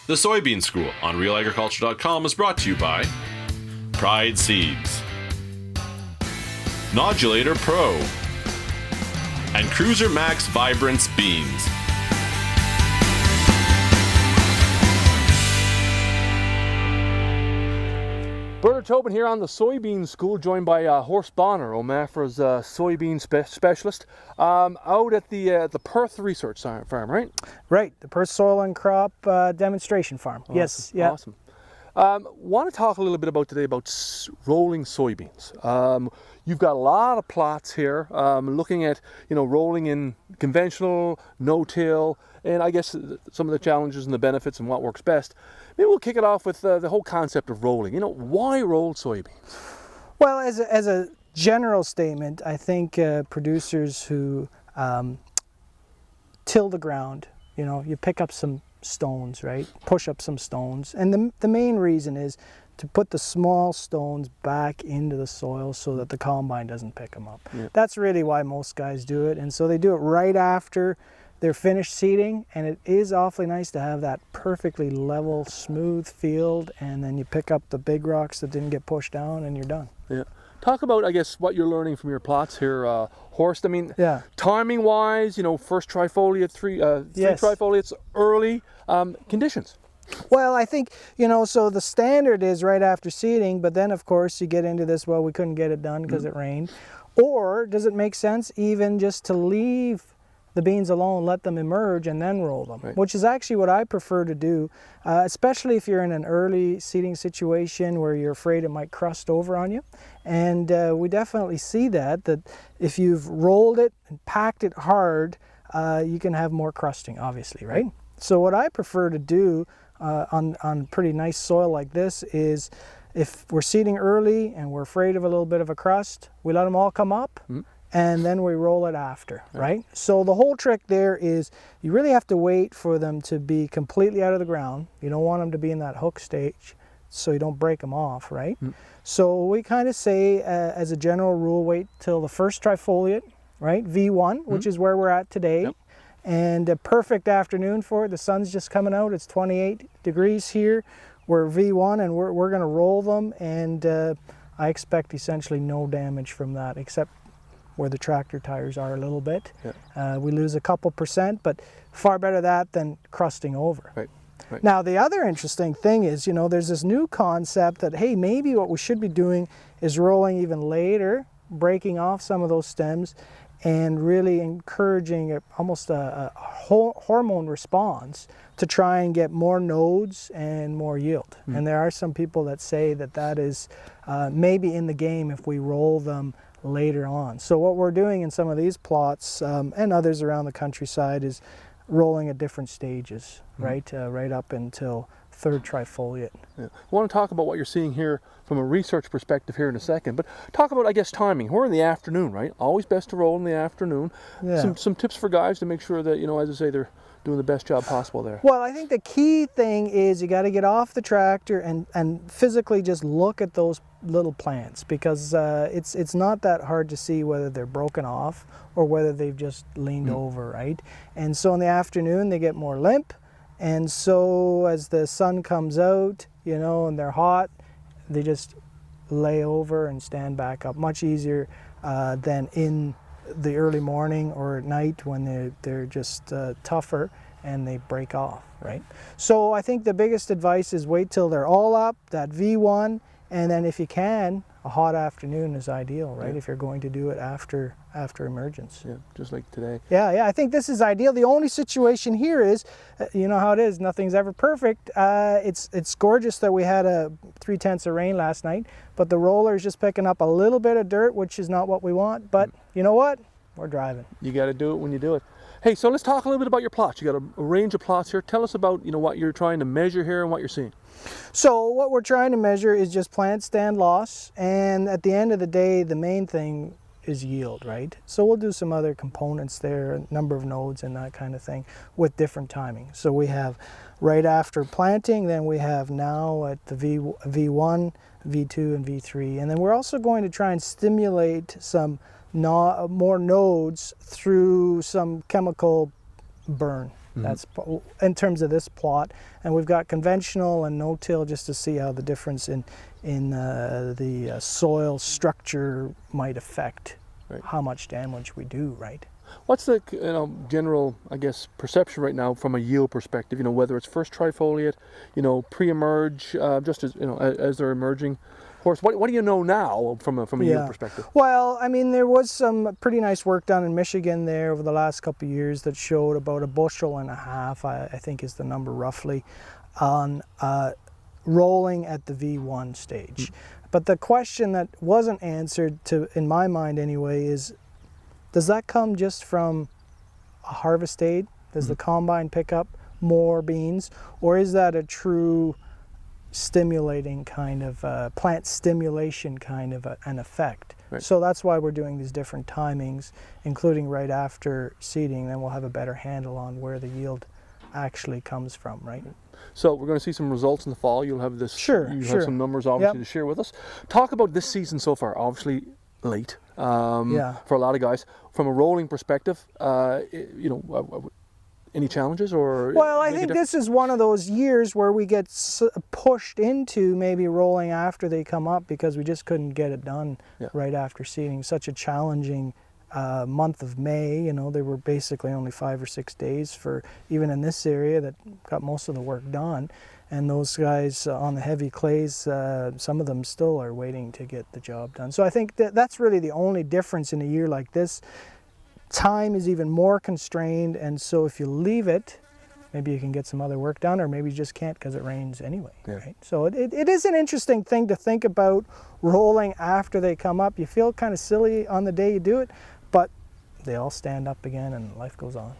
The Soybean School on RealAgriculture.com is brought to you by Pride Seeds, Nodulator Pro, and Cruiser Max Vibrance Beans. Bern Tobin here on the Soybean School, joined by Horst Bohner, Omafra's soybean specialist, out at the Perth Research Farm, right? Right, the Perth Soil and Crop Demonstration Farm. Awesome. Yes, yeah. Awesome. Want to talk a little bit about today about rolling soybeans. You've got a lot of plots here, looking at rolling in conventional, no-till, and I guess some of the challenges and the benefits and what works best. Maybe we'll kick it off with the whole concept of rolling. Why roll soybeans? Well, as a general statement, I think producers who till the ground, you pick up some stones, right? Push up some stones. And the main reason is to put the small stones back into the soil so that the combine doesn't pick them up. Yeah. That's really why most guys do it. And so they do it right after they're finished seeding, and it is awfully nice to have that perfectly level, smooth field, and then you pick up the big rocks that didn't get pushed down and you're done. Yeah. Talk about, I guess, what you're learning from your plots here, Horst. I mean, yeah. Timing-wise, first trifoliate, three yes. trifoliates early, conditions. Well, I think, so the standard is right after seeding, but then, of course, you get into this, well, we couldn't get it done because it rained. Or does it make sense even just to leave the beans alone, let them emerge, and then roll them, right. Which is actually what I prefer to do, especially if you're in an early seeding situation where you're afraid it might crust over on you. And we definitely see that if you've rolled it and packed it hard, you can have more crusting, obviously, right? So what I prefer to do on pretty nice soil like this is, if we're seeding early and we're afraid of a little bit of a crust, we let them all come up. And then we roll it after, right? So the whole trick there is you really have to wait for them to be completely out of the ground. You don't want them to be in that hook stage so you don't break them off, right? So we kind of say, as a general rule, wait till the first trifoliate, right? V1, which is where we're at today. Yep. And a perfect afternoon for it. The sun's just coming out. It's 28 degrees here. We're V1 and we're going to roll them. And I expect essentially no damage from that, except where the tractor tires are a little bit. Yeah. We lose a couple percent, but far better that than crusting over. Right. Right. Now, the other interesting thing is, there's this new concept that, hey, maybe what we should be doing is rolling even later, breaking off some of those stems, and really encouraging almost a hormone response to try and get more nodes and more yield. And there are some people that say that is maybe in the game if we roll them later on. So what we're doing in some of these plots and others around the countryside is rolling at different stages, right? Right up until third trifoliate. Yeah. I want to talk about what you're seeing here from a research perspective here in a second, but talk about, I guess, timing. We're in the afternoon, right? Always best to roll in the afternoon. Yeah. Some tips for guys to make sure that, as I say, they're doing the best job possible there. Well, I think the key thing is you got to get off the tractor and physically just look at those little plants, because it's not that hard to see whether they're broken off or whether they've just leaned over, right? And so in the afternoon they get more limp, and so as the sun comes out, and they're hot, they just lay over and stand back up much easier than in the early morning or at night when they're just tougher and they break off, right? So I think the biggest advice is wait till they're all up, that V1, and then if you can, a hot afternoon is ideal, right? Yeah. If you're going to do it after emergence. Yeah, just like today. Yeah, I think this is ideal. The only situation here is, you know how it is, nothing's ever perfect. It's gorgeous that we had a 3/10 of rain last night, but the roller is just picking up a little bit of dirt, which is not what we want, but you know what? We're driving. You got to do it when you do it. Hey, so let's talk a little bit about your plots. You got a range of plots here. Tell us about what you're trying to measure here and what you're seeing. So what we're trying to measure is just plant stand loss, and at the end of the day, the main thing is yield, right? So we'll do some other components there, number of nodes and that kind of thing, with different timing. So we have right after planting, then we have now at the V1, V2, and V3, and then we're also going to try and stimulate some more nodes through some chemical burn, That's in terms of this plot, and we've got conventional and no-till just to see how the difference in the soil structure might affect how much damage we do, right? What's the general, I guess, perception right now from a yield perspective? Whether it's first trifoliate, pre-emerge, just as they're emerging. Horst, what do you know now from a yield perspective? Well, I mean, there was some pretty nice work done in Michigan there over the last couple of years that showed about 1.5 bushels, I think is the number roughly, on rolling at the V1 stage. But the question that wasn't answered, in my mind anyway, is does that come just from a harvest aid? Does the combine pick up more beans, or is that a true stimulating kind of plant stimulation kind of an effect? So that's why we're doing these different timings, including right after seeding. Then we'll have a better handle on where the yield actually comes from, right? So we're going to see some results in the fall. You'll have this. You have some numbers obviously to share with us. Talk about this season so far. Obviously late for a lot of guys. From a rolling perspective, any challenges or? Well, I think this is one of those years where we get pushed into maybe rolling after they come up because we just couldn't get it done right after seeding. Such a challenging month of May. There were basically only 5 or 6 days for even in this area that got most of the work done. And those guys on the heavy clays, some of them still are waiting to get the job done. So I think that's really the only difference in a year like this. Time is even more constrained, and so if you leave it, maybe you can get some other work done, or maybe you just can't because it rains anyway. Right? So it is an interesting thing to think about rolling after they come up. You feel kind of silly on the day you do it, but they all stand up again and life goes on.